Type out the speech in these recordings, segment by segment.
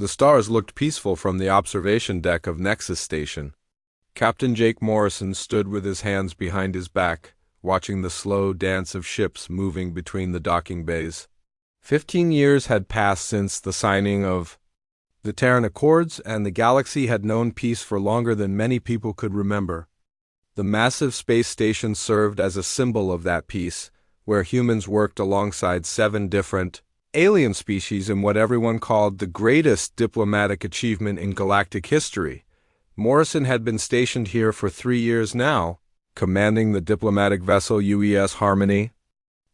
The stars looked peaceful from the observation deck of Nexus Station. Captain Jake Morrison stood with his hands behind his back, watching the slow dance of ships moving between the docking bays. 15 years had passed since the signing of the Terran Accords, and the galaxy had known peace for longer than many people could remember. The massive space station served as a symbol of that peace, where humans worked alongside 7 different alien species in what everyone called the greatest diplomatic achievement in galactic history. Morrison had been stationed here for 3 years now, commanding the diplomatic vessel UES Harmony.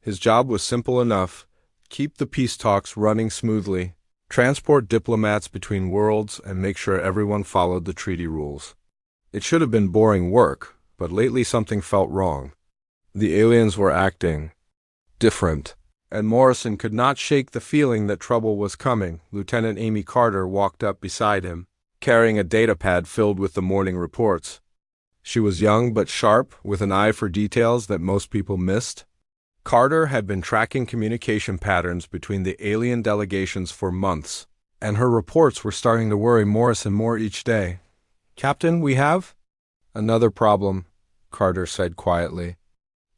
His job was simple enough: keep the peace talks running smoothly, transport diplomats between worlds, and make sure everyone followed the treaty rules. It should have been boring work, but lately something felt wrong. The aliens were acting different, and Morrison could not shake the feeling that trouble was coming. Lieutenant Amy Carter walked up beside him, carrying a datapad filled with the morning reports. She was young but sharp, with an eye for details that most people missed. Carter had been tracking communication patterns between the alien delegations for months, and her reports were starting to worry Morrison more each day. "Captain, we have another problem," Carter said quietly.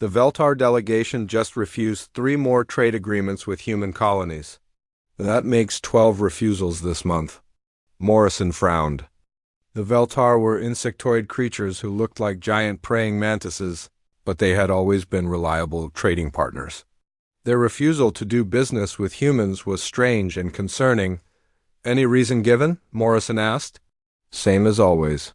"The Veltar delegation just refused 3 more trade agreements with human colonies. That makes 12 refusals this month." Morrison frowned. The Veltar were insectoid creatures who looked like giant praying mantises, but they had always been reliable trading partners. Their refusal to do business with humans was strange and concerning. "Any reason given?" Morrison asked. "Same as always.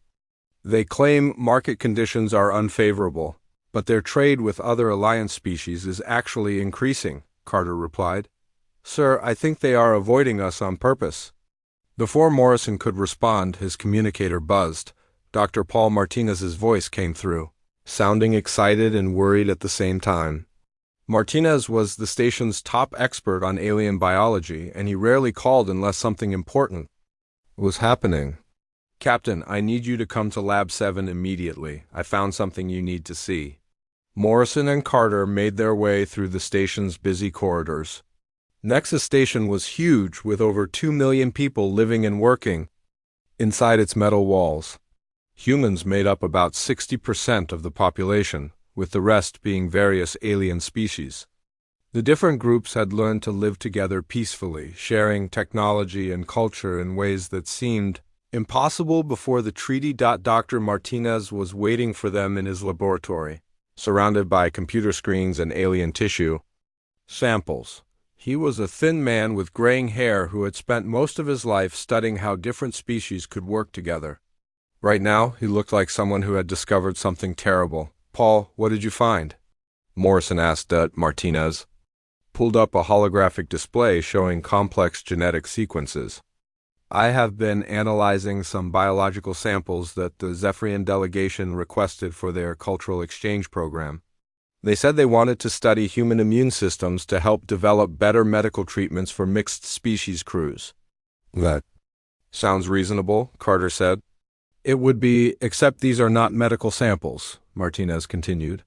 They claim market conditions are unfavorable, but their trade with other Alliance species is actually increasing," Carter replied. "Sir, I think they are avoiding us on purpose." Before Morrison could respond, his communicator buzzed. Dr. Paul Martinez's voice came through, sounding excited and worried at the same time. Martinez was the station's top expert on alien biology, and he rarely called unless something important was happening. "Captain, I need you to come to Lab 7 immediately. I found something you need to see." Morrison and Carter made their way through the station's busy corridors. Nexus Station was huge, with over 2 million people living and working inside its metal walls. Humans made up about 60% of the population, with the rest being various alien species. The different groups had learned to live together peacefully, sharing technology and culture in ways that seemed impossible before the treaty. Dr. Martinez was waiting for them in his laboratory, surrounded by computer screens and alien tissue samples. He was a thin man with graying hair who had spent most of his life studying how different species could work together. Right now, he looked like someone who had discovered something terrible. "Paul, what did you find?" Morrison asked. Martinez pulled up a holographic display showing complex genetic sequences. "I have been analyzing some biological samples that the Zephyrian delegation requested for their cultural exchange program. They said they wanted to study human immune systems to help develop better medical treatments for mixed species crews." "That sounds reasonable," Carter said. "It would be, except these are not medical samples," Martinez continued.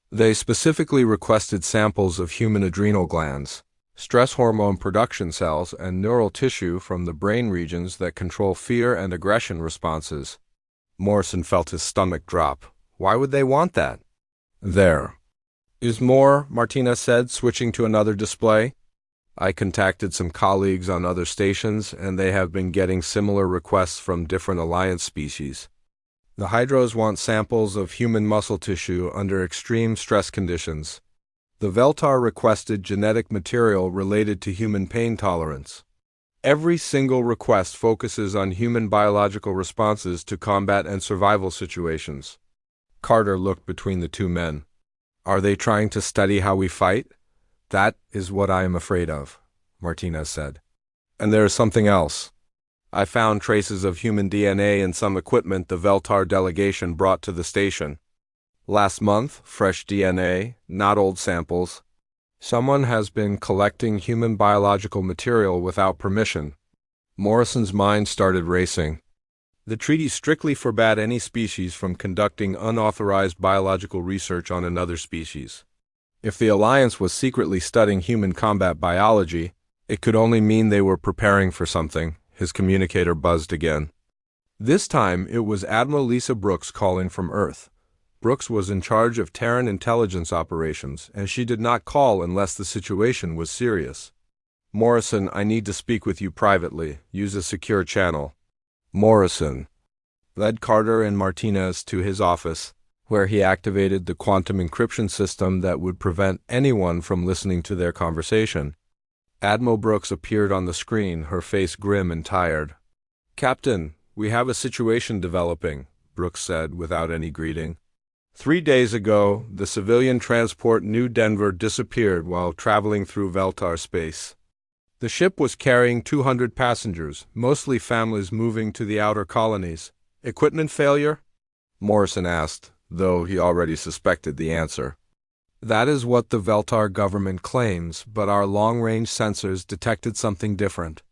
"They specifically requested samples of human adrenal glands, stress hormone production cells, and neural tissue from the brain regions that control fear and aggression responses." Morrison felt his stomach drop. Why would they want that? "There is more," Martinez said, switching to another display. "I contacted some colleagues on other stations, and they have been getting similar requests from different Alliance species. The Hydros want samples of human muscle tissue under extreme stress conditions. The Veltar requested genetic material related to human pain tolerance. Every single request focuses on human biological responses to combat and survival situations." Carter looked between the two men. "Are they trying to study how we fight?" "That is what I am afraid of," Martinez said. "And there is something else. I found traces of human DNA in some equipment the Veltar delegation brought to the station. Last month, fresh DNA, not old samples. Someone has been collecting human biological material without permission." Morrison's mind started racing. The treaty strictly forbade any species from conducting unauthorized biological research on another species. If the Alliance was secretly studying human combat biology, it could only mean they were preparing for something, His communicator buzzed again. This time, it was Admiral Lisa Brooks calling from Earth. Brooks was in charge of Terran intelligence operations, and she did not call unless the situation was serious. Morrison, I need to speak with you privately. Use a secure channel. Morrison led Carter and Martinez to his office, where he activated the quantum encryption system that would prevent anyone from listening to their conversation. Admiral Brooks appeared on the screen, her face grim and tired. Captain, we have a situation developing, Brooks said without any greeting. 3 days ago, the civilian transport New Denver disappeared while traveling through Veltar space. The ship was carrying 200 passengers, mostly families moving to the outer colonies. Equipment failure? Morrison asked, though he already suspected the answer. That is what the Veltar government claims, but our long-range sensors detected something different.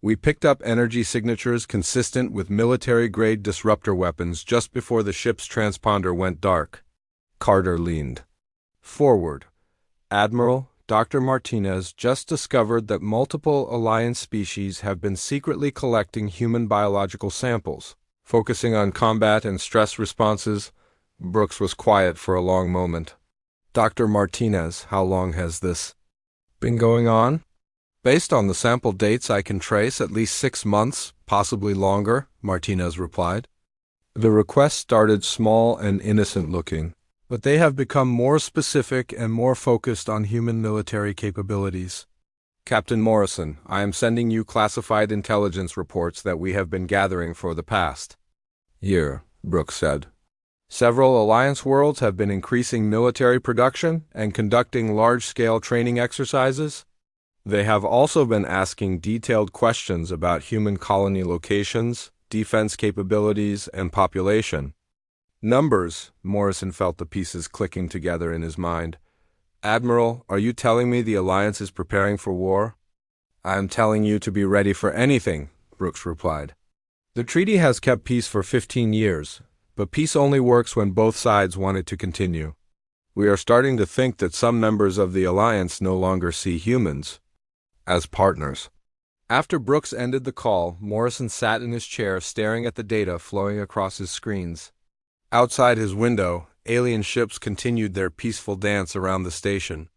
We picked up energy signatures consistent with military-grade disruptor weapons just before the ship's transponder went dark. Carter leaned forward. Admiral, Dr. Martinez just discovered that multiple Alliance species have been secretly collecting human biological samples, focusing on combat and stress responses. Brooks was quiet for a long moment. Dr. Martinez, how long has this been going on? Based on the sample dates, I can trace at least 6 months, possibly longer, Martinez replied. The request started small and innocent-looking, but they have become more specific and more focused on human military capabilities. Captain Morrison, I am sending you classified intelligence reports that we have been gathering for the past year, Brooks said. Several Alliance worlds have been increasing military production and conducting large-scale training exercises. They have also been asking detailed questions about human colony locations, defense capabilities, and population. Numbers, Morrison felt the pieces clicking together in his mind. Admiral, are you telling me the Alliance is preparing for war? I am telling you to be ready for anything, Brooks replied. The treaty has kept peace for 15 years, but peace only works when both sides want it to continue. We are starting to think that some members of the Alliance no longer see humans as partners. After Brooks ended the call, Morrison sat in his chair staring at the data flowing across his screens. Outside his window, alien ships continued their peaceful dance around the station.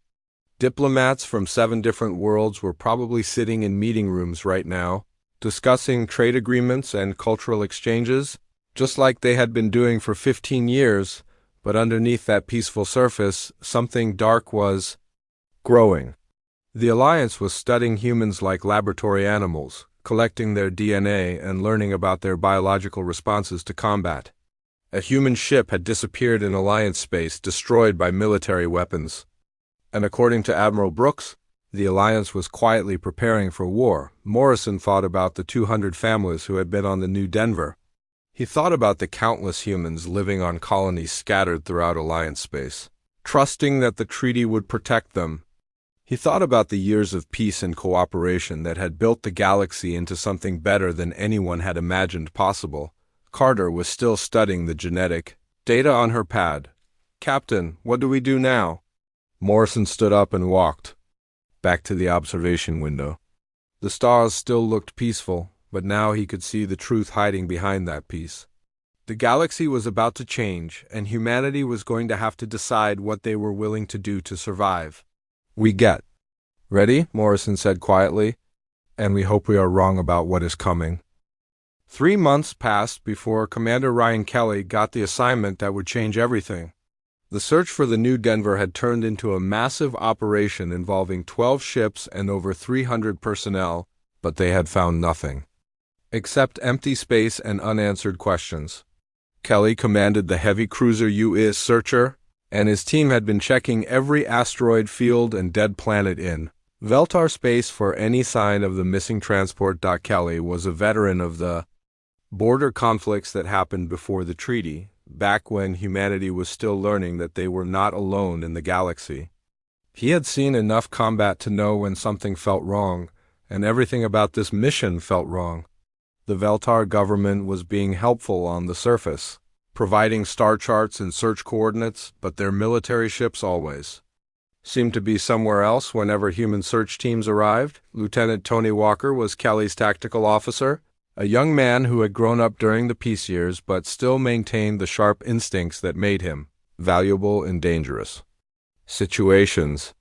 Diplomats from 7 different worlds were probably sitting in meeting rooms right now, discussing trade agreements and cultural exchanges, just like they had been doing for 15 years, but underneath that peaceful surface, something dark was growing. The Alliance was studying humans like laboratory animals, collecting their DNA and learning about their biological responses to combat. A human ship had disappeared in Alliance space, destroyed by military weapons. And according to Admiral Brooks, the Alliance was quietly preparing for war. Morrison thought about the 200 families who had been on the New Denver. He thought about the countless humans living on colonies scattered throughout Alliance space, trusting that the treaty would protect them. He thought about the years of peace and cooperation that had built the galaxy into something better than anyone had imagined possible. Carter was still studying the genetic data on her pad. Captain, what do we do now? Morrison stood up and walked back to the observation window. The stars still looked peaceful, but now he could see the truth hiding behind that peace. The galaxy was about to change, and humanity was going to have to decide what they were willing to do to survive. We get ready, Morrison said quietly, and we hope we are wrong about what is coming. 3 months passed before Commander Ryan Kelly got the assignment that would change everything. The search for the New Denver had turned into a massive operation involving 12 ships and over 300 personnel, but they had found nothing except empty space and unanswered questions. Kelly commanded the heavy cruiser U.S. Searcher, and his team had been checking every asteroid field and dead planet in Veltar space for any sign of the missing transport. Kelly was a veteran of the border conflicts that happened before the treaty, back when humanity was still learning that they were not alone in the galaxy. He had seen enough combat to know when something felt wrong, and everything about this mission felt wrong. The Veltar government was being helpful on the surface, providing star charts and search coordinates, but their military ships always seemed to be somewhere else whenever human search teams arrived. Lieutenant Tony Walker was Kelly's tactical officer, a young man who had grown up during the peace years but still maintained the sharp instincts that made him valuable in dangerous situations.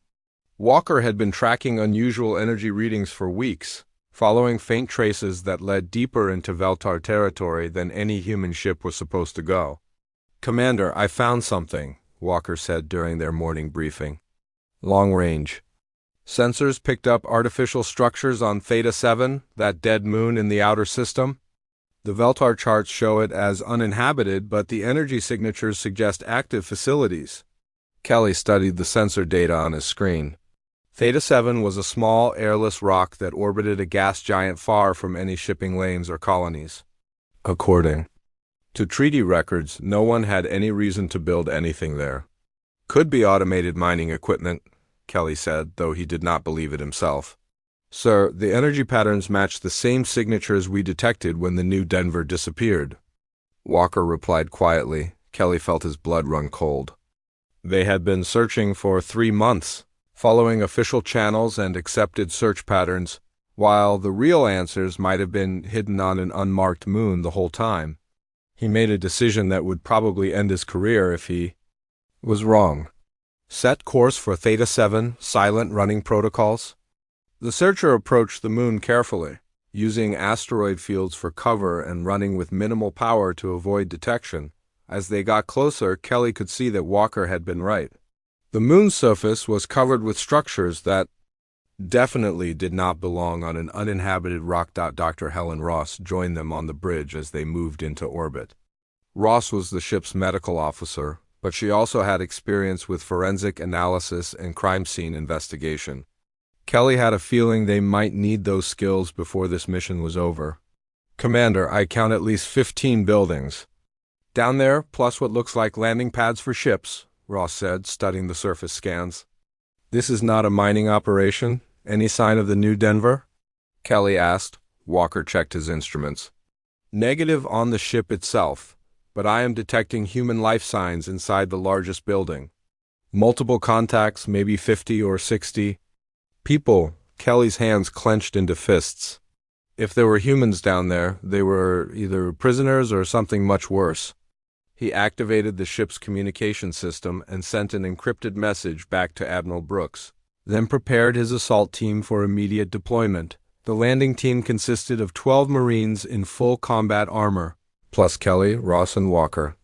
Walker had been tracking unusual energy readings for weeks, following faint traces that led deeper into Veltar territory than any human ship was supposed to go. "Commander, I found something," Walker said during their morning briefing. "Long range. Sensors picked up artificial structures on Theta 7, that dead moon in the outer system. The Veltar charts show it as uninhabited, but the energy signatures suggest active facilities." Kelly studied the sensor data on his screen. Theta 7 was a small, airless rock that orbited a gas giant far from any shipping lanes or colonies. According to treaty records, no one had any reason to build anything there. "Could be automated mining equipment," Kelly said, though he did not believe it himself. "Sir, the energy patterns match the same signatures we detected when the New Denver disappeared," Walker replied quietly. Kelly felt his blood run cold. They had been searching for 3 months, following official channels and accepted search patterns, while the real answers might have been hidden on an unmarked moon the whole time. He made a decision that would probably end his career if he was wrong. Set course for Theta 7, silent running protocols. The searcher approached the moon carefully, using asteroid fields for cover and running with minimal power to avoid detection. As they got closer, Kelly could see that Walker had been right. The moon's surface was covered with structures that definitely did not belong on an uninhabited rock. Dr. Helen Ross joined them on the bridge as they moved into orbit. Ross was the ship's medical officer, but she also had experience with forensic analysis and crime scene investigation. Kelly had a feeling they might need those skills before this mission was over. "Commander, I count at least 15 buildings down there, plus what looks like landing pads for ships," Ross said, studying the surface scans. "This is not a mining operation. Any sign of the New Denver?" Kelly asked. Walker checked his instruments. "Negative on the ship itself, but I am detecting human life signs inside the largest building. Multiple contacts, maybe 50 or 60. People." Kelly's hands clenched into fists. If there were humans down there, they were either prisoners or something much worse. He activated the ship's communication system and sent an encrypted message back to Admiral Brooks, then prepared his assault team for immediate deployment. The landing team consisted of 12 Marines in full combat armor, plus Kelly, Ross, and Walker.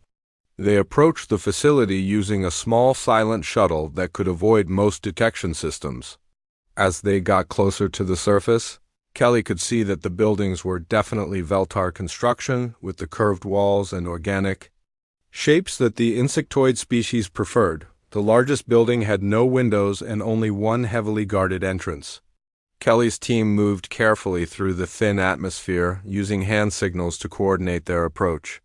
They approached the facility using a small silent shuttle that could avoid most detection systems. As they got closer to the surface, Kelly could see that the buildings were definitely Veltar construction, with the curved walls and organic shapes that the insectoid species preferred. The largest building had no windows and only one heavily guarded entrance. Kelly's team moved carefully through the thin atmosphere, using hand signals to coordinate their approach.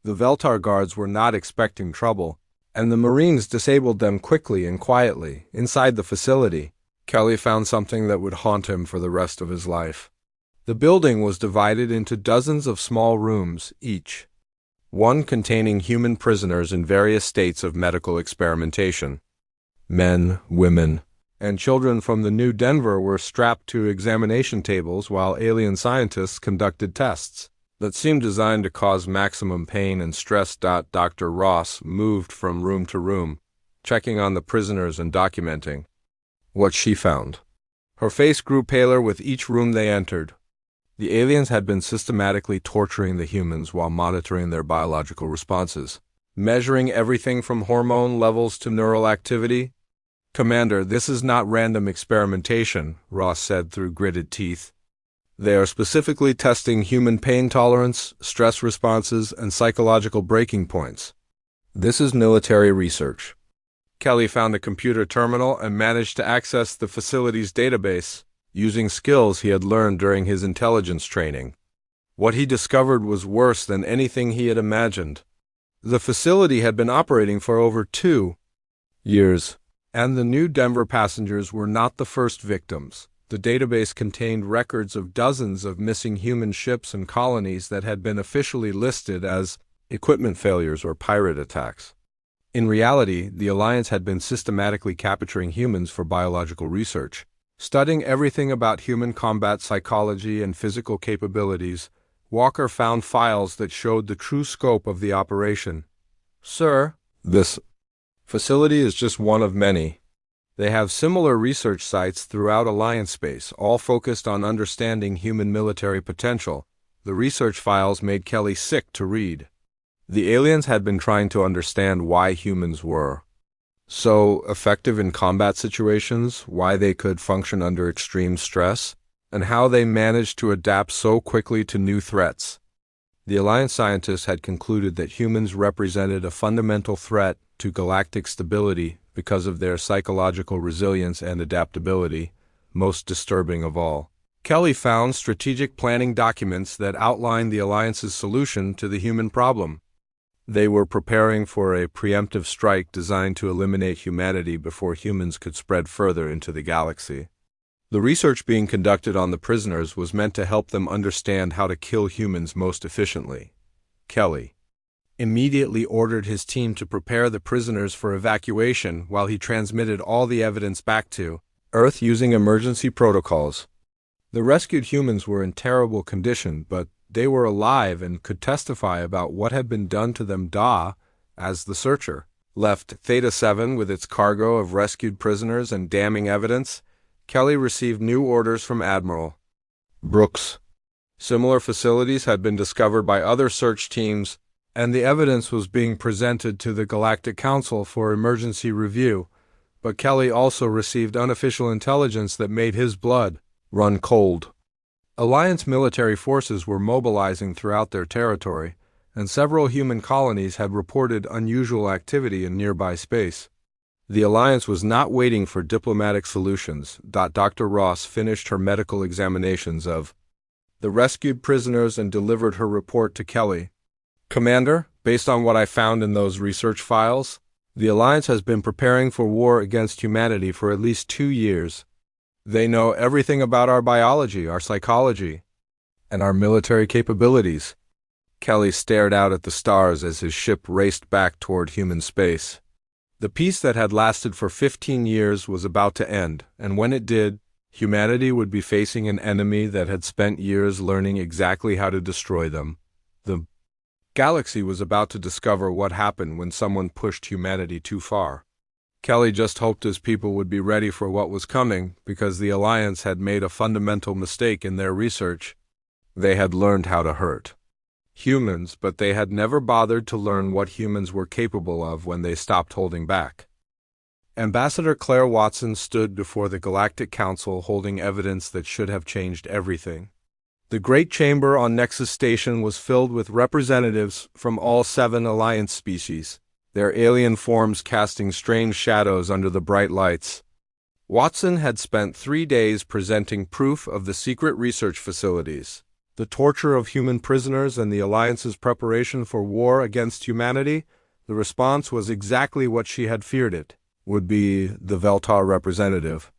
The Veltar guards were not expecting trouble, and the Marines disabled them quickly and quietly. Inside the facility, Kelly found something that would haunt him for the rest of his life. The building was divided into dozens of small rooms, each one containing human prisoners in various states of medical experimentation. Men, women, and children from the New Denver were strapped to examination tables while alien scientists conducted tests that seemed designed to cause maximum pain and stress. Dr. Ross moved from room to room, checking on the prisoners and documenting what she found. Her face grew paler with each room they entered. The aliens had been systematically torturing the humans while monitoring their biological responses, measuring everything from hormone levels to neural activity. "Commander, this is not random experimentation," Ross said through gritted teeth. "They are specifically testing human pain tolerance, stress responses, and psychological breaking points. This is military research." Kelly found a computer terminal and managed to access the facility's database, using skills he had learned during his intelligence training. What he discovered was worse than anything he had imagined. The facility had been operating for over 2 years, and the New Denver passengers were not the first victims. The database contained records of dozens of missing human ships and colonies that had been officially listed as equipment failures or pirate attacks. In reality, the Alliance had been systematically capturing humans for biological research. Studying everything about human combat psychology and physical capabilities, Walker found files that showed the true scope of the operation. "Sir, this facility is just one of many. They have similar research sites throughout Alliance space, all focused on understanding human military potential." The research files made Kelly sick to read. The aliens had been trying to understand why humans were so effective in combat situations, why they could function under extreme stress, and how they managed to adapt so quickly to new threats. The Alliance scientists had concluded that humans represented a fundamental threat to galactic stability because of their psychological resilience and adaptability, most disturbing of all. Kelly found strategic planning documents that outlined the Alliance's solution to the human problem. They were preparing for a preemptive strike designed to eliminate humanity before humans could spread further into the galaxy. The research being conducted on the prisoners was meant to help them understand how to kill humans most efficiently. Kelly immediately ordered his team to prepare the prisoners for evacuation while he transmitted all the evidence back to Earth using emergency protocols. The rescued humans were in terrible condition, but they were alive and could testify about what had been done to them. As the Searcher left Theta 7 with its cargo of rescued prisoners and damning evidence, Kelly received new orders from Admiral Brooks. Similar facilities had been discovered by other search teams, and the evidence was being presented to the Galactic Council for emergency review. But Kelly also received unofficial intelligence that made his blood run cold. Alliance military forces were mobilizing throughout their territory, and several human colonies had reported unusual activity in nearby space. The Alliance was not waiting for diplomatic solutions. Dr. Ross finished her medical examinations of the rescued prisoners and delivered her report to Kelly. "Commander, based on what I found in those research files, the Alliance has been preparing for war against humanity for at least 2 years. They know everything about our biology, our psychology, and our military capabilities." Kelly stared out at the stars as his ship raced back toward human space. The peace that had lasted for 15 years was about to end, and when it did, humanity would be facing an enemy that had spent years learning exactly how to destroy them. The galaxy was about to discover what happened when someone pushed humanity too far. Kelly just hoped his people would be ready for what was coming, because the Alliance had made a fundamental mistake in their research. They had learned how to hurt humans, but they had never bothered to learn what humans were capable of when they stopped holding back. Ambassador Claire Watson stood before the Galactic Council holding evidence that should have changed everything. The Great Chamber on Nexus Station was filled with representatives from all 7 Alliance species, their alien forms casting strange shadows under the bright lights. Watson had spent 3 days presenting proof of the secret research facilities, the torture of human prisoners, and the Alliance's preparation for war against humanity. The response was exactly what she had feared it would be. The Veltar representative,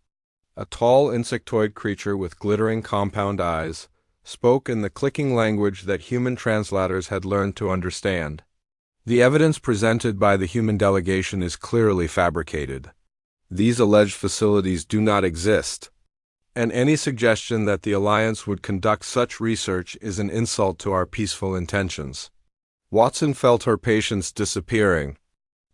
a tall insectoid creature with glittering compound eyes, spoke in the clicking language that human translators had learned to understand. "The evidence presented by the human delegation is clearly fabricated. These alleged facilities do not exist, and any suggestion that the Alliance would conduct such research is an insult to our peaceful intentions." Watson felt her patience disappearing.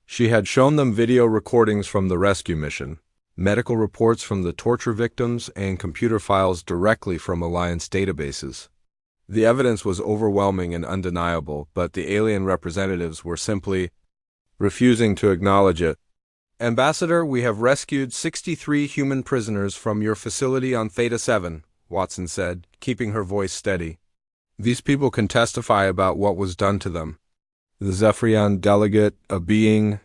She had shown them video recordings from the rescue mission, medical reports from the torture victims, and computer files directly from Alliance databases. The evidence was overwhelming and undeniable, but the alien representatives were simply refusing to acknowledge it. "Ambassador, we have rescued 63 human prisoners from your facility on Theta 7, Watson said, keeping her voice steady. "These people can testify about what was done to them." The Zephyrian delegate, a being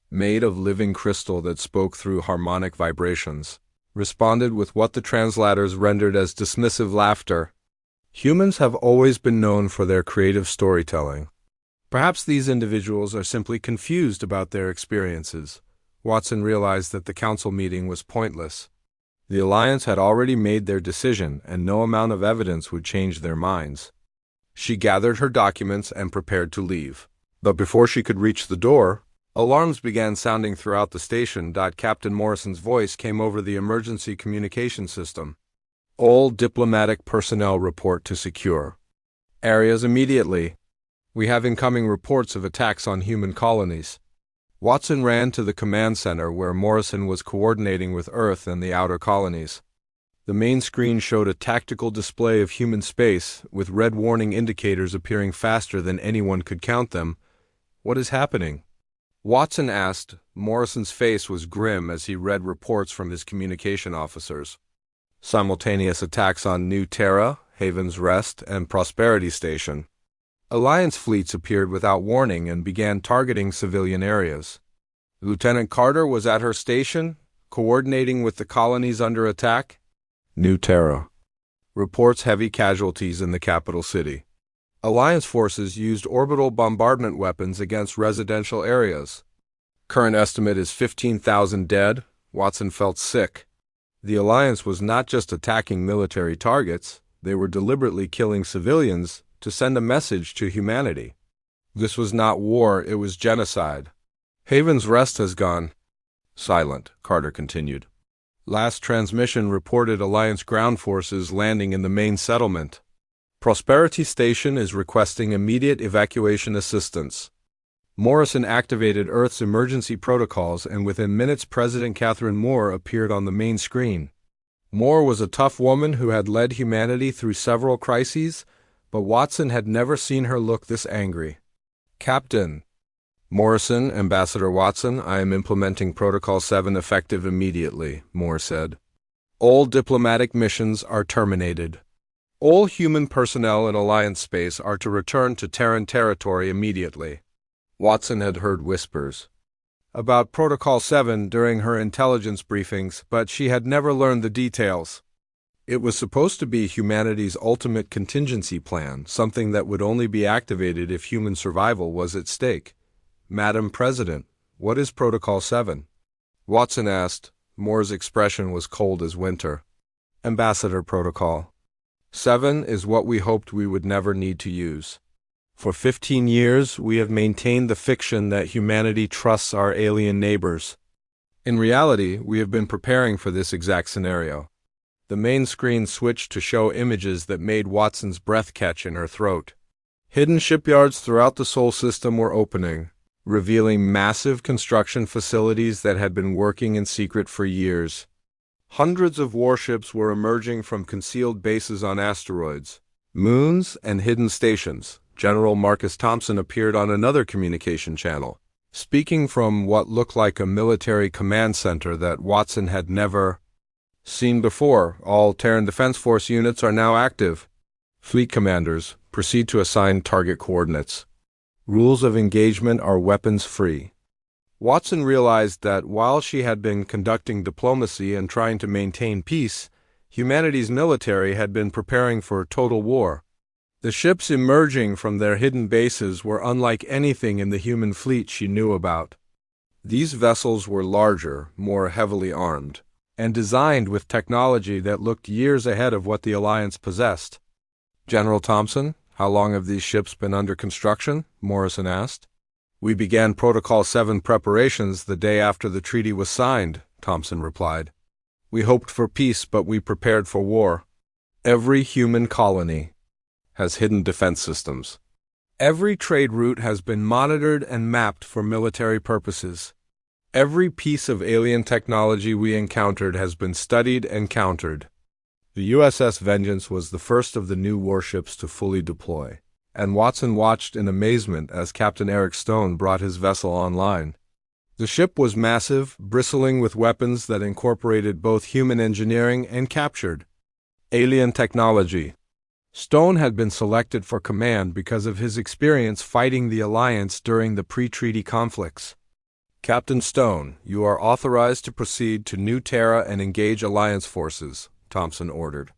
made of living crystal that spoke through harmonic vibrations, responded with what the translators rendered as dismissive laughter. "Humans have always been known for their creative storytelling. Perhaps these individuals are simply confused about their experiences." Watson realized that the council meeting was pointless. The Alliance had already made their decision, and no amount of evidence would change their minds. She gathered her documents and prepared to leave. But before she could reach the door, Alarms began sounding throughout the station. Captain Morrison's voice came over the emergency communication system. All diplomatic personnel report to secure areas immediately. We have incoming reports of attacks on human colonies. Watson ran to the command center where Morrison was coordinating with Earth and the outer colonies. The main screen showed a tactical display of human space, with red warning indicators appearing faster than anyone could count them. "What is happening?" Watson asked. Morrison's face was grim as he read reports from his communication officers. Simultaneous attacks on New Terra, Haven's Rest, and Prosperity Station. Alliance fleets appeared without warning and began targeting civilian areas. Lieutenant Carter was at her station, coordinating with the colonies under attack. New Terra reports heavy casualties in the capital city. Alliance forces used orbital bombardment weapons against residential areas. Current estimate is 15,000 dead. Watson felt sick. The Alliance was not just attacking military targets, they were deliberately killing civilians to send a message to humanity. This was not war, it was genocide. Haven's Rest has gone silent, Carter continued. Last transmission reported Alliance ground forces landing in the main settlement. Prosperity Station is requesting immediate evacuation assistance. Morrison activated Earth's emergency protocols, and within minutes President Catherine Moore appeared on the main screen. Moore was a tough woman who had led humanity through several crises, but Watson had never seen her look this angry. "Captain Morrison, Ambassador Watson, I am implementing Protocol 7 effective immediately," Moore said. "All diplomatic missions are terminated. All human personnel in Alliance space are to return to Terran territory immediately." Watson had heard whispers about Protocol 7 during her intelligence briefings, but she had never learned the details. It was supposed to be humanity's ultimate contingency plan, something that would only be activated if human survival was at stake. "Madam President, what is Protocol 7? Watson asked. Moore's expression was cold as winter. "Ambassador Protocol 7 is what we hoped we would never need to use. For 15 years, we have maintained the fiction that humanity trusts our alien neighbors. In reality, we have been preparing for this exact scenario." The main screen switched to show images that made Watson's breath catch in her throat. Hidden shipyards throughout the Sol system were opening, revealing massive construction facilities that had been working in secret for years. Hundreds of warships were emerging from concealed bases on asteroids, moons, and hidden stations. General Marcus Thompson appeared on another communication channel, speaking from what looked like a military command center that Watson had never seen before. "All Terran Defense Force units are now active. Fleet commanders, proceed to assign target coordinates. Rules of engagement are weapons-free." Watson realized that while she had been conducting diplomacy and trying to maintain peace, humanity's military had been preparing for total war. The ships emerging from their hidden bases were unlike anything in the human fleet she knew about. These vessels were larger, more heavily armed, and designed with technology that looked years ahead of what the Alliance possessed. "General Thompson, how long have these ships been under construction?" Morrison asked. "We began Protocol 7 preparations the day after the treaty was signed," Thompson replied. "We hoped for peace, but we prepared for war. Every human colony has hidden defense systems. Every trade route has been monitored and mapped for military purposes. Every piece of alien technology we encountered has been studied and countered." The USS Vengeance was the first of the new warships to fully deploy, and Watson watched in amazement as Captain Eric Stone brought his vessel online. The ship was massive, bristling with weapons that incorporated both human engineering and captured alien technology. Stone had been selected for command because of his experience fighting the Alliance during the pre-treaty conflicts. "Captain Stone, you are authorized to proceed to New Terra and engage Alliance forces," Thompson ordered.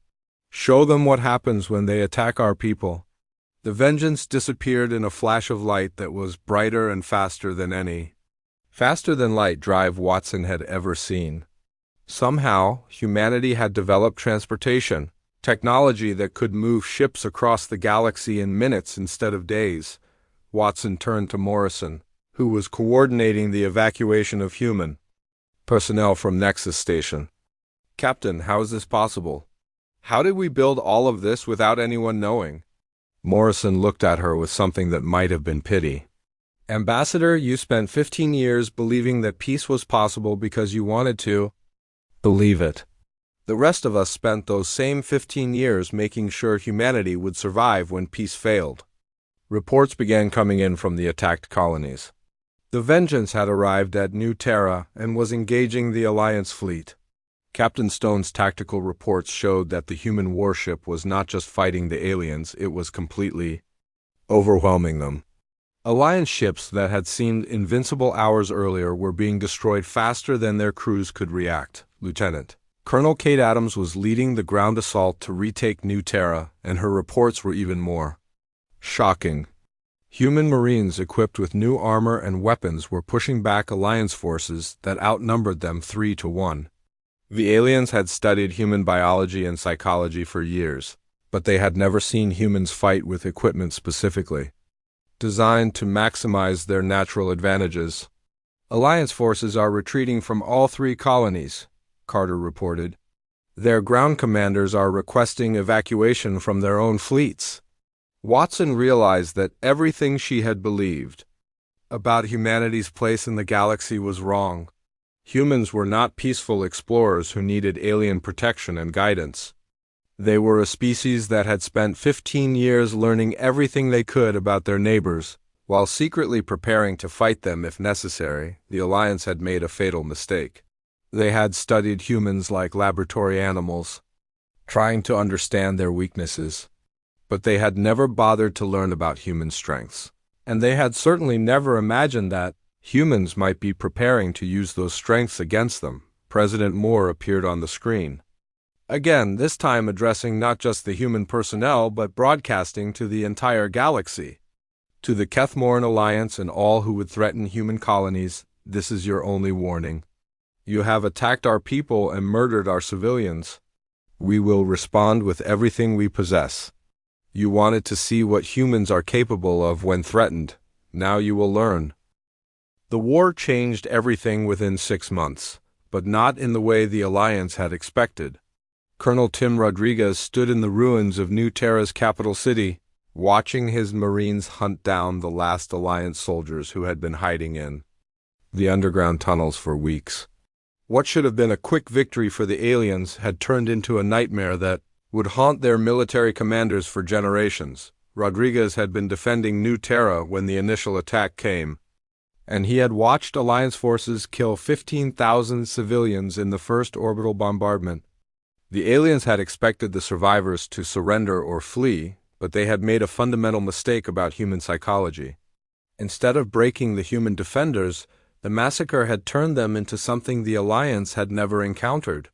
"Show them what happens when they attack our people." The Vengeance disappeared in a flash of light that was brighter and faster than any faster-than-light drive Watson had ever seen. Somehow, humanity had developed transportation technology that could move ships across the galaxy in minutes instead of days. Watson turned to Morrison. who was coordinating the evacuation of human personnel from Nexus Station. "Captain, how is this possible? How did we build all of this without anyone knowing?" Morrison looked at her with something that might have been pity. "Ambassador, you spent 15 years believing that peace was possible because you wanted to believe it. The rest of us spent those same 15 years making sure humanity would survive when peace failed." Reports began coming in from the attacked colonies. The Vengeance had arrived at New Terra and was engaging the Alliance fleet. Captain Stone's tactical reports showed that the human warship was not just fighting the aliens, it was completely overwhelming them. Alliance ships that had seemed invincible hours earlier were being destroyed faster than their crews could react. Lieutenant Colonel Kate Adams was leading the ground assault to retake New Terra, and her reports were even more shocking. Human Marines equipped with new armor and weapons were pushing back Alliance forces that outnumbered them 3-1. The aliens had studied human biology and psychology for years, but they had never seen humans fight with equipment specifically designed to maximize their natural advantages. "Alliance forces are retreating from all 3 colonies," Carter reported. "Their ground commanders are requesting evacuation from their own fleets." Watson realized that everything she had believed about humanity's place in the galaxy was wrong. Humans were not peaceful explorers who needed alien protection and guidance. They were a species that had spent 15 years learning everything they could about their neighbors, while secretly preparing to fight them if necessary. The Alliance had made a fatal mistake. They had studied humans like laboratory animals, trying to understand their weaknesses. But they had never bothered to learn about human strengths. And they had certainly never imagined that humans might be preparing to use those strengths against them. President Moore appeared on the screen. Again, this time addressing not just the human personnel, but broadcasting to the entire galaxy. "To the Kethmoran Alliance and all who would threaten human colonies, this is your only warning. You have attacked our people and murdered our civilians. We will respond with everything we possess. You wanted to see what humans are capable of when threatened. Now you will learn." The war changed everything within 6 months, but not in the way the Alliance had expected. Colonel Tim Rodriguez stood in the ruins of New Terra's capital city, watching his Marines hunt down the last Alliance soldiers who had been hiding in the underground tunnels for weeks. What should have been a quick victory for the aliens had turned into a nightmare that would haunt their military commanders for generations. Rodriguez had been defending New Terra when the initial attack came, and he had watched Alliance forces kill 15,000 civilians in the first orbital bombardment. The aliens had expected the survivors to surrender or flee, but they had made a fundamental mistake about human psychology. Instead of breaking the human defenders, the massacre had turned them into something the Alliance had never encountered.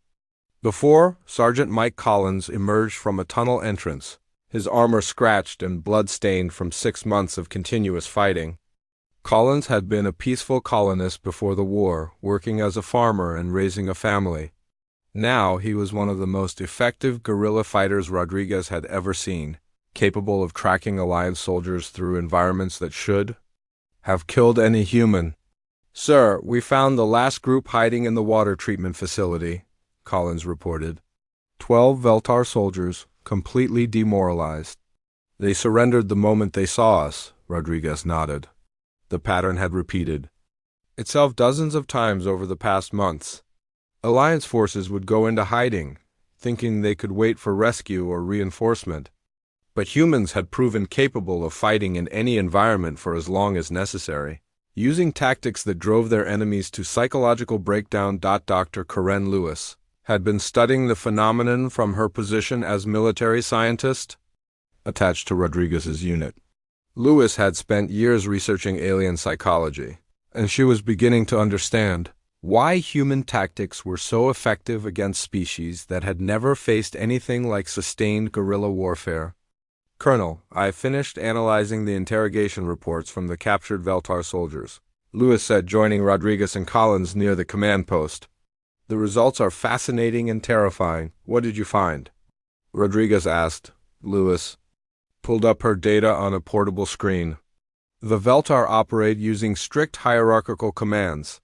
Before, Sergeant Mike Collins emerged from a tunnel entrance, his armor scratched and blood-stained from 6 months of continuous fighting. Collins had been a peaceful colonist before the war, working as a farmer and raising a family. Now he was one of the most effective guerrilla fighters Rodriguez had ever seen, capable of tracking Alliance soldiers through environments that should have killed any human. "Sir, we found the last group hiding in the water treatment facility," Collins reported. 12 Veltar soldiers, completely demoralized. "They surrendered the moment they saw us," Rodriguez nodded. The pattern had repeated itself dozens of times over the past months. Alliance forces would go into hiding, thinking they could wait for rescue or reinforcement. But humans had proven capable of fighting in any environment for as long as necessary, using tactics that drove their enemies to psychological breakdown. Dr. Karen Lewis had been studying the phenomenon from her position as military scientist attached to Rodriguez's unit. Lewis had spent years researching alien psychology, and she was beginning to understand why human tactics were so effective against species that had never faced anything like sustained guerrilla warfare. "Colonel, I finished analyzing the interrogation reports from the captured Veltar soldiers," Lewis said, joining Rodriguez and Collins near the command post. "The results are fascinating and terrifying. What did you find?" Rodriguez asked. Lewis pulled up her data on a portable screen. The Veltar operate using strict hierarchical commands.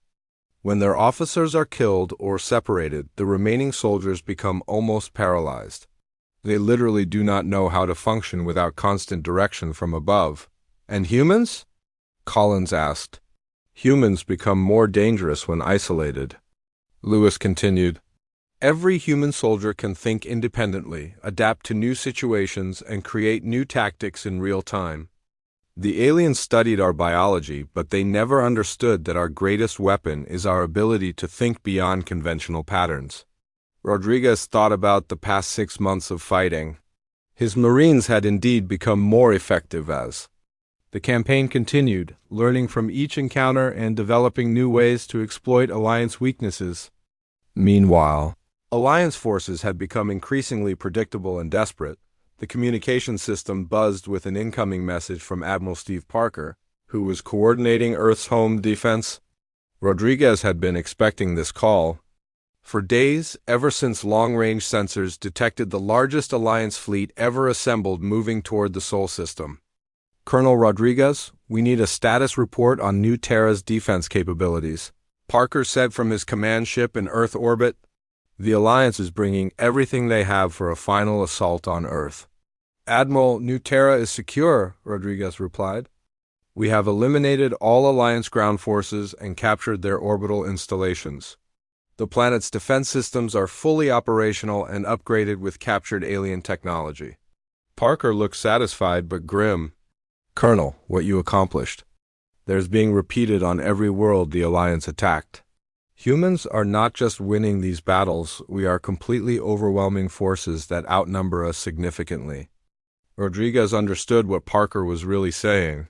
When their officers are killed or separated, the remaining soldiers become almost paralyzed. They literally do not know how to function without constant direction from above. And humans? Collins asked. Humans become more dangerous when isolated. Lewis continued. Every human soldier can think independently, adapt to new situations, and create new tactics in real time. The aliens studied our biology, but they never understood that our greatest weapon is our ability to think beyond conventional patterns. Rodriguez thought about the past 6 months of fighting. His Marines had indeed become more effective as the campaign continued, learning from each encounter and developing new ways to exploit Alliance weaknesses. Meanwhile, Alliance forces had become increasingly predictable and desperate. The communication system buzzed with an incoming message from Admiral Steve Parker, who was coordinating Earth's home defense. Rodriguez had been expecting this call for days, ever since long-range sensors detected the largest Alliance fleet ever assembled moving toward the Sol system. Colonel Rodriguez, we need a status report on New Terra's defense capabilities. Parker said from his command ship in Earth orbit. The Alliance is bringing everything they have for a final assault on Earth. Admiral, New Terra is secure, Rodriguez replied. We have eliminated all Alliance ground forces and captured their orbital installations. The planet's defense systems are fully operational and upgraded with captured alien technology. Parker looked satisfied but grim. Colonel, what you accomplished. There's being repeated on every world the Alliance attacked. Humans are not just winning these battles, we are completely overwhelming forces that outnumber us significantly. Rodriguez understood what Parker was really saying.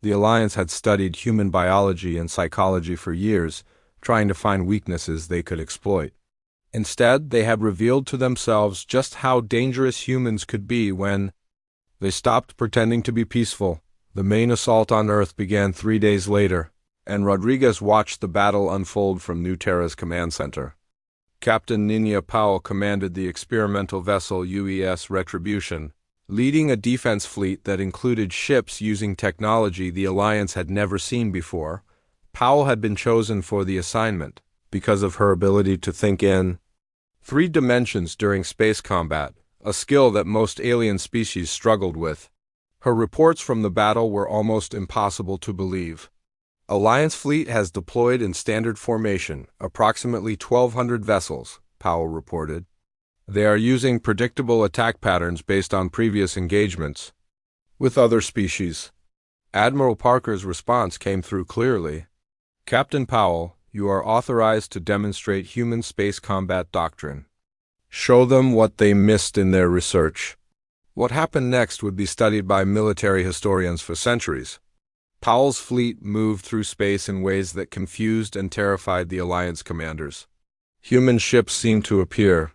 The Alliance had studied human biology and psychology for years, trying to find weaknesses they could exploit. Instead, they had revealed to themselves just how dangerous humans could be when they stopped pretending to be peaceful. The main assault on Earth began 3 days later, and Rodriguez watched the battle unfold from New Terra's command center. Captain Ninia Powell commanded the experimental vessel UES Retribution, leading a defense fleet that included ships using technology the Alliance had never seen before. Powell had been chosen for the assignment because of her ability to think in 3 dimensions during space combat, a skill that most alien species struggled with. Her reports from the battle were almost impossible to believe. Alliance fleet has deployed in standard formation, approximately 1,200 vessels, Powell reported. They are using predictable attack patterns based on previous engagements with other species. Admiral Parker's response came through clearly. Captain Powell, you are authorized to demonstrate human space combat doctrine. Show them what they missed in their research. What happened next would be studied by military historians for centuries. Powell's fleet moved through space in ways that confused and terrified the Alliance commanders. Human ships seemed to appear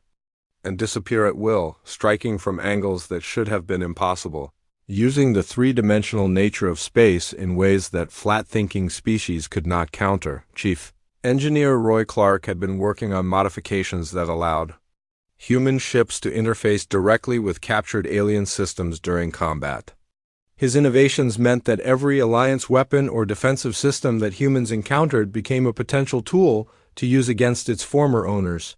and disappear at will, striking from angles that should have been impossible, using the 3-dimensional nature of space in ways that flat-thinking species could not counter. Chief Engineer Roy Clark had been working on modifications that allowed human ships to interface directly with captured alien systems during combat. His innovations meant that every Alliance weapon or defensive system that humans encountered became a potential tool to use against its former owners.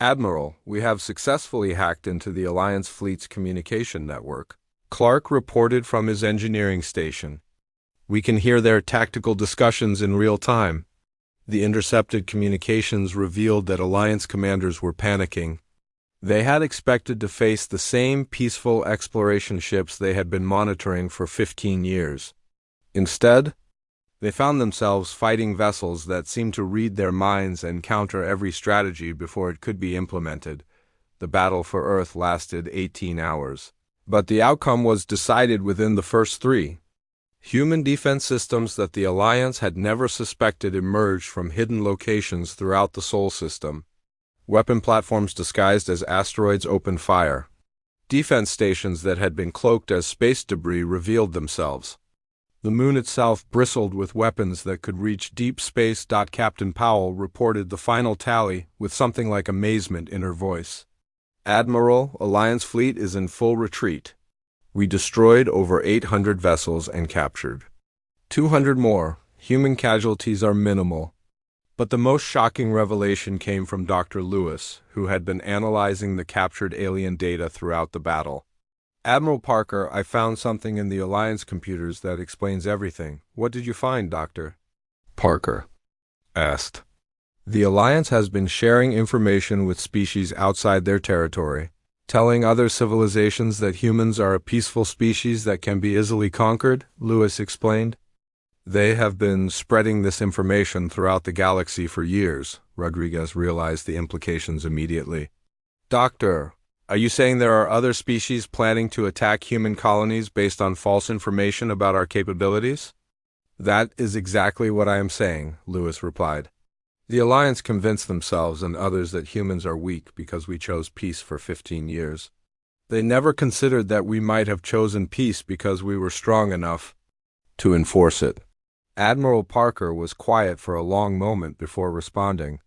Admiral, we have successfully hacked into the Alliance fleet's communication network, Clark reported from his engineering station. We can hear their tactical discussions in real time. The intercepted communications revealed that Alliance commanders were panicking. They had expected to face the same peaceful exploration ships they had been monitoring for 15 years. Instead, they found themselves fighting vessels that seemed to read their minds and counter every strategy before it could be implemented. The battle for Earth lasted 18 hours. But the outcome was decided within the first 3. Human defense systems that the Alliance had never suspected emerged from hidden locations throughout the Sol system. Weapon platforms disguised as asteroids opened fire. Defense stations that had been cloaked as space debris revealed themselves. The moon itself bristled with weapons that could reach deep space. Captain Powell reported the final tally with something like amazement in her voice. Admiral, Alliance fleet is in full retreat. We destroyed over 800 vessels and captured 200 more. Human casualties are minimal. But the most shocking revelation came from Dr. Lewis, who had been analyzing the captured alien data throughout the battle. Admiral Parker, I found something in the Alliance computers that explains everything. What did you find, Doctor? Parker asked. The Alliance has been sharing information with species outside their territory, telling other civilizations that humans are a peaceful species that can be easily conquered, Lewis explained. They have been spreading this information throughout the galaxy for years. Rodriguez realized the implications immediately. Doctor, are you saying there are other species planning to attack human colonies based on false information about our capabilities? That is exactly what I am saying, Lewis replied. The Alliance convinced themselves and others that humans are weak because we chose peace for 15 years. They never considered that we might have chosen peace because we were strong enough to enforce it. Admiral Parker was quiet for a long moment before responding.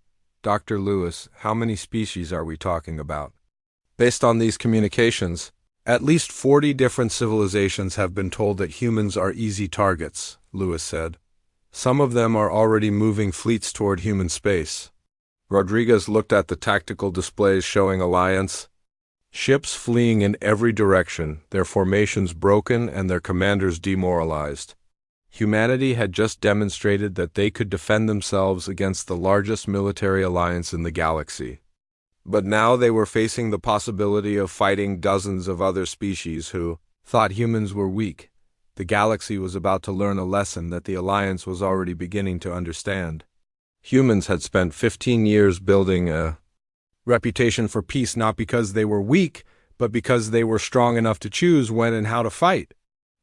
Dr. Lewis, how many species are we talking about? Based on these communications, at least 40 different civilizations have been told that humans are easy targets, Lewis said. Some of them are already moving fleets toward human space. Rodriguez looked at the tactical displays showing Alliance ships fleeing in every direction, their formations broken and their commanders demoralized. Humanity had just demonstrated that they could defend themselves against the largest military alliance in the galaxy. But now they were facing the possibility of fighting dozens of other species who thought humans were weak. The galaxy was about to learn a lesson that the Alliance was already beginning to understand. Humans had spent 15 years building a reputation for peace not because they were weak, but because they were strong enough to choose when and how to fight.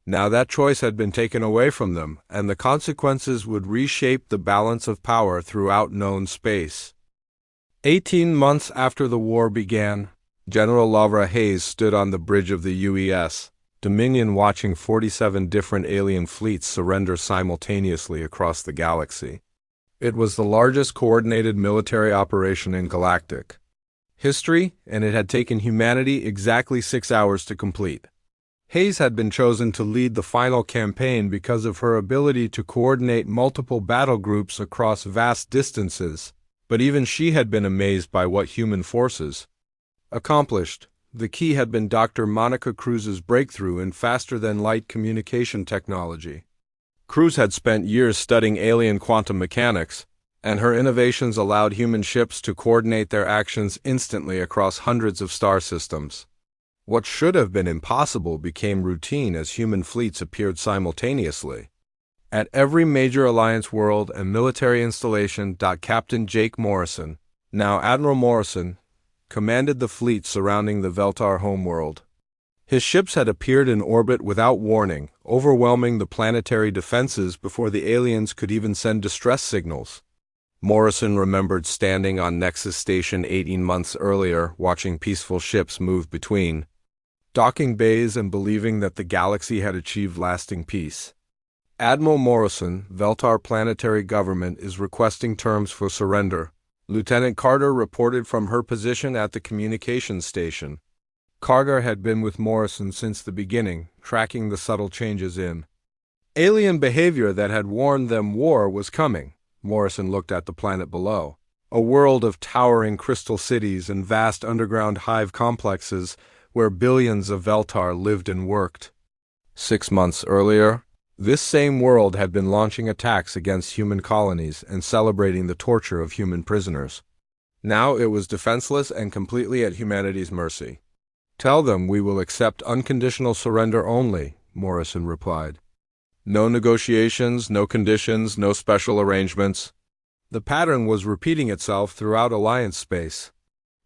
Now that choice had been taken away from them, and the consequences would reshape the balance of power throughout known space. 18 months after the war began, General Lavra Hayes stood on the bridge of the UES Dominion watching 47 different alien fleets surrender simultaneously across the galaxy. It was the largest coordinated military operation in galactic history, and it had taken humanity exactly 6 hours to complete. Hayes had been chosen to lead the final campaign because of her ability to coordinate multiple battle groups across vast distances, but even she had been amazed by what human forces accomplished. The key had been Dr. Monica Cruz's breakthrough in faster-than-light communication technology. Cruz had spent years studying alien quantum mechanics, and her innovations allowed human ships to coordinate their actions instantly across hundreds of star systems. What should have been impossible became routine as human fleets appeared simultaneously. At every major Alliance world and military installation, Captain Jake Morrison, now Admiral Morrison, commanded the fleet surrounding the Veltar homeworld. His ships had appeared in orbit without warning, overwhelming the planetary defenses before the aliens could even send distress signals. Morrison remembered standing on Nexus Station 18 months earlier, watching peaceful ships move between docking bays and believing that the galaxy had achieved lasting peace. Admiral Morrison, Veltar Planetary Government, is requesting terms for surrender. Lieutenant Carter reported from her position at the communications station. Carter had been with Morrison since the beginning, tracking the subtle changes in alien behavior that had warned them war was coming. Morrison looked at the planet below. A world of towering crystal cities and vast underground hive complexes where billions of Veltar lived and worked. 6 months earlier, this same world had been launching attacks against human colonies and celebrating the torture of human prisoners. Now it was defenseless and completely at humanity's mercy. "Tell them we will accept unconditional surrender only," Morrison replied. "No negotiations, no conditions, no special arrangements." The pattern was repeating itself throughout Alliance space.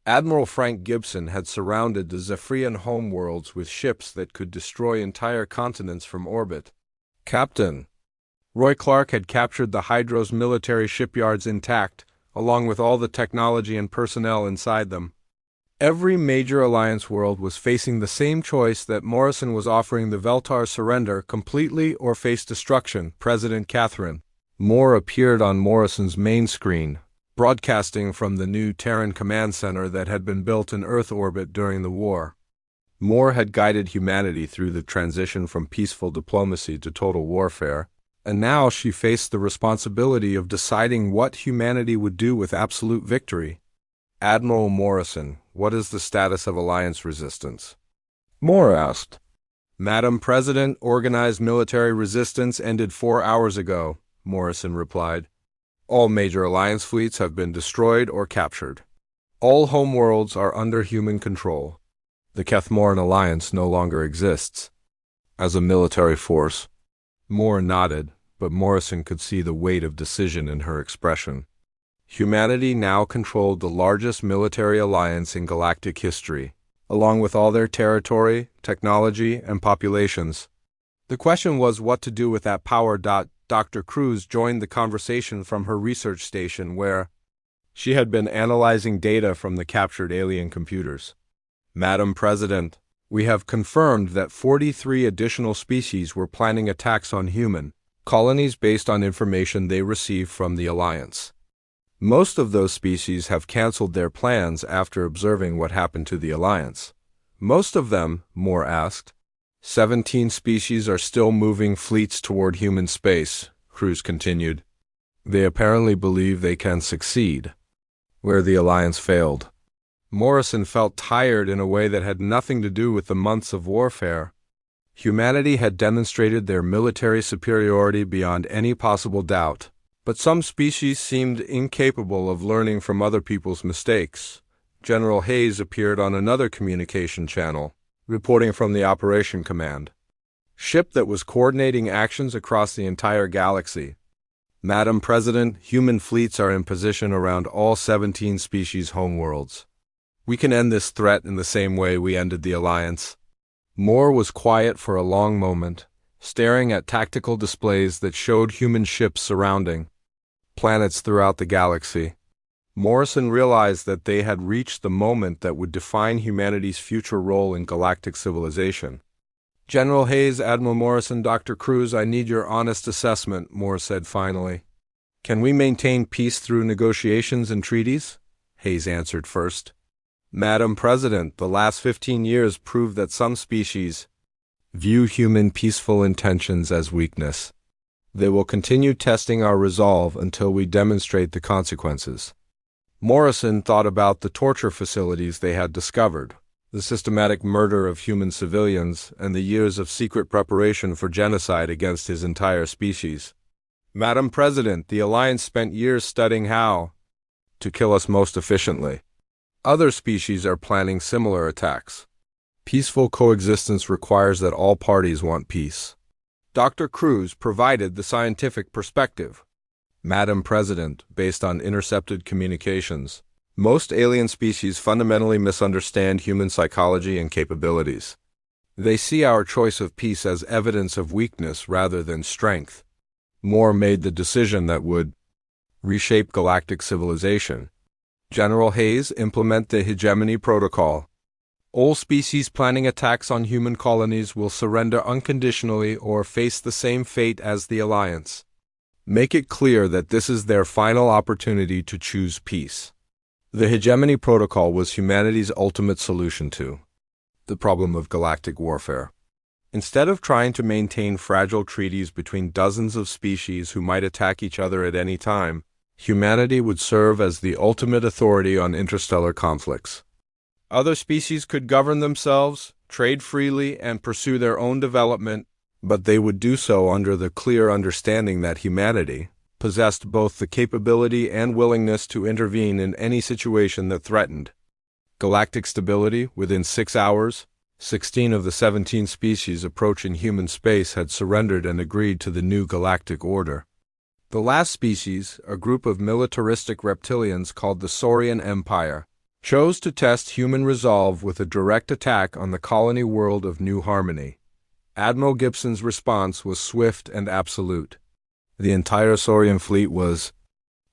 Admiral Frank Gibson had surrounded the Zephyrian homeworlds with ships that could destroy entire continents from orbit. Captain Roy Clark had captured the Hydros military shipyards intact, along with all the technology and personnel inside them. Every major Alliance world was facing the same choice that Morrison was offering the Veltar: surrender completely or face destruction. President Catherine Moore appeared on Morrison's main screen, broadcasting from the new Terran command center that had been built in Earth orbit during the war. Moore had guided humanity through the transition from peaceful diplomacy to total warfare, and now she faced the responsibility of deciding what humanity would do with absolute victory. Admiral Morrison, what is the status of Alliance resistance? Moore asked. Madam President, organized military resistance ended 4 hours ago, Morrison replied. All major Alliance fleets have been destroyed or captured. All homeworlds are under human control. The Kethmoran Alliance no longer exists. As a military force. Moore nodded, but Morrison could see the weight of decision in her expression. Humanity now controlled the largest military alliance in galactic history, along with all their territory, technology, and populations. The question was what to do with that power. Dr. Cruz joined the conversation from her research station where she had been analyzing data from the captured alien computers. Madam President, we have confirmed that 43 additional species were planning attacks on human colonies based on information they received from the Alliance. Most of those species have canceled their plans after observing what happened to the Alliance. Most of them, Moore asked. 17 species are still moving fleets toward human space, Cruz continued. They apparently believe they can succeed where the Alliance failed. Morrison felt tired in a way that had nothing to do with the months of warfare. Humanity had demonstrated their military superiority beyond any possible doubt, but some species seemed incapable of learning from other people's mistakes. General Hayes appeared on another communication channel, reporting from the Operation Command ship that was coordinating actions across the entire galaxy. Madam President, human fleets are in position around all 17 species' homeworlds. We can end this threat in the same way we ended the Alliance. Moore was quiet for a long moment, staring at tactical displays that showed human ships surrounding planets throughout the galaxy. Morrison realized that they had reached the moment that would define humanity's future role in galactic civilization. General Hayes, Admiral Morrison, Dr. Cruz, I need your honest assessment, Moore said finally. Can we maintain peace through negotiations and treaties? Hayes answered first. Madam President, the last 15 years proved that some species view human peaceful intentions as weakness. They will continue testing our resolve until we demonstrate the consequences. Morrison thought about the torture facilities they had discovered, the systematic murder of human civilians, and the years of secret preparation for genocide against his entire species. Madam President, the Alliance spent years studying how to kill us most efficiently. Other species are planning similar attacks. Peaceful coexistence requires that all parties want peace. Dr. Cruz provided the scientific perspective. Madam President, based on intercepted communications, most alien species fundamentally misunderstand human psychology and capabilities. They see our choice of peace as evidence of weakness rather than strength. Moore made the decision that would reshape galactic civilization. General Hayes, implement the hegemony protocol. All species planning attacks on human colonies will surrender unconditionally or face the same fate as the Alliance. Make it clear that this is their final opportunity to choose peace. The hegemony protocol was humanity's ultimate solution to the problem of galactic warfare. Instead of trying to maintain fragile treaties between dozens of species who might attack each other at any time, humanity would serve as the ultimate authority on interstellar conflicts. Other species could govern themselves, trade freely, and pursue their own development, but they would do so under the clear understanding that humanity possessed both the capability and willingness to intervene in any situation that threatened galactic stability. Within 6 hours, 16 of the 17 species approaching human space had surrendered and agreed to the new galactic order. The last species, a group of militaristic reptilians called the Saurian Empire, chose to test human resolve with a direct attack on the colony world of New Harmony. Admiral Gibson's response was swift and absolute. The entire Saurian fleet was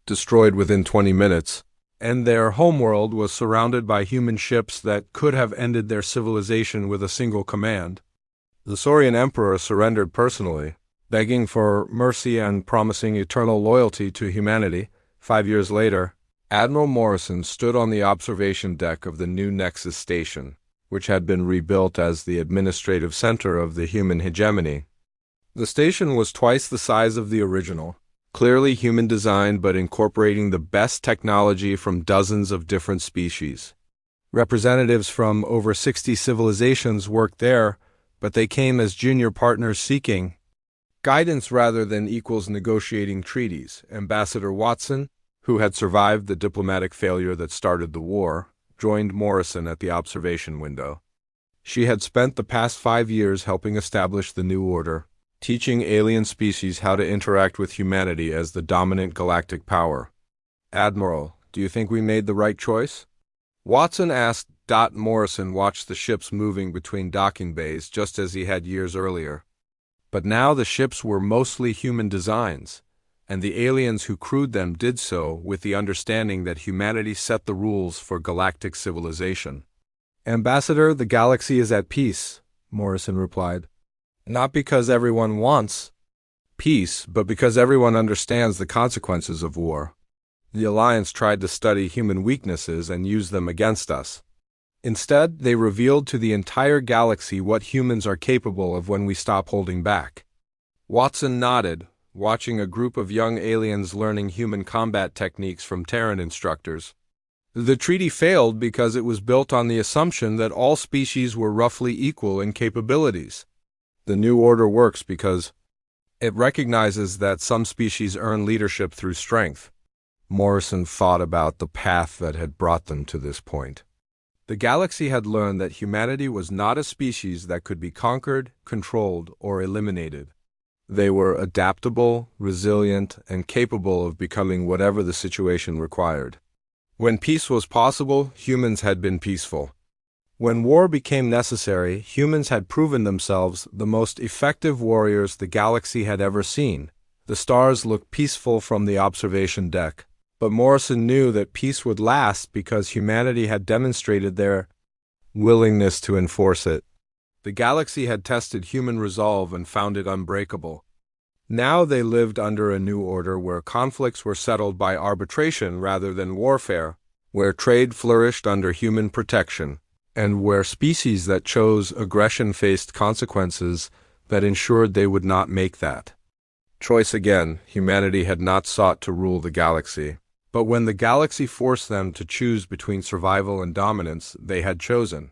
destroyed within 20 minutes, and their homeworld was surrounded by human ships that could have ended their civilization with a single command. The Saurian Emperor surrendered personally, begging for mercy and promising eternal loyalty to humanity. 5 years later, Admiral Morrison stood on the observation deck of the new Nexus station, which had been rebuilt as the administrative center of the human hegemony. The station was twice the size of the original, clearly human designed but incorporating the best technology from dozens of different species. Representatives from over 60 civilizations worked there, but they came as junior partners seeking guidance rather than equals negotiating treaties. Ambassador Watson, who had survived the diplomatic failure that started the war, joined Morrison at the observation window. She had spent the past 5 years helping establish the new order, teaching alien species how to interact with humanity as the dominant galactic power. Admiral, do you think we made the right choice? Watson asked. Morrison watched the ships moving between docking bays just as he had years earlier. But now the ships were mostly human designs, and the aliens who crewed them did so with the understanding that humanity set the rules for galactic civilization. Ambassador, the galaxy is at peace, Morrison replied. Not because everyone wants peace, but because everyone understands the consequences of war. The Alliance tried to study human weaknesses and use them against us. Instead, they revealed to the entire galaxy what humans are capable of when we stop holding back. Watson nodded, watching a group of young aliens learning human combat techniques from Terran instructors. The treaty failed because it was built on the assumption that all species were roughly equal in capabilities. The new order works because it recognizes that some species earn leadership through strength. Morrison thought about the path that had brought them to this point. The galaxy had learned that humanity was not a species that could be conquered, controlled, or eliminated. They were adaptable, resilient, and capable of becoming whatever the situation required. When peace was possible, humans had been peaceful. When war became necessary, humans had proven themselves the most effective warriors the galaxy had ever seen. The stars looked peaceful from the observation deck. But Morrison knew that peace would last because humanity had demonstrated their willingness to enforce it. The galaxy had tested human resolve and found it unbreakable. Now they lived under a new order where conflicts were settled by arbitration rather than warfare, where trade flourished under human protection, and where species that chose aggression faced consequences that ensured they would not make that choice again. Humanity had not sought to rule the galaxy. But when the galaxy forced them to choose between survival and dominance, they had chosen.